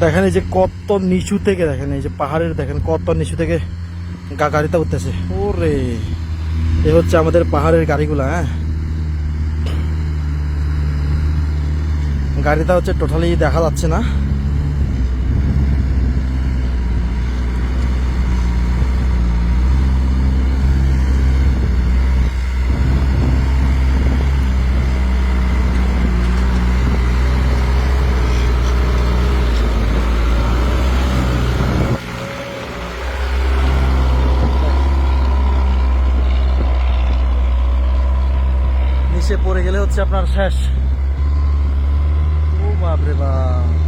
দেখেন এই যে কত নিচু থেকে, দেখেন এই যে পাহাড়ের, দেখেন কত নিচু থেকে গাড়িটা উঠতেছে। ওরে, এ হচ্ছে আমাদের পাহাড়ের গাড়িগুলা। হ্যাঁ, গাড়িটা হচ্ছে টোটালি দেখা যাচ্ছে না। নিচে পড়ে গেলে হচ্ছে আপনার শেষ। ও বাপরে বাপ।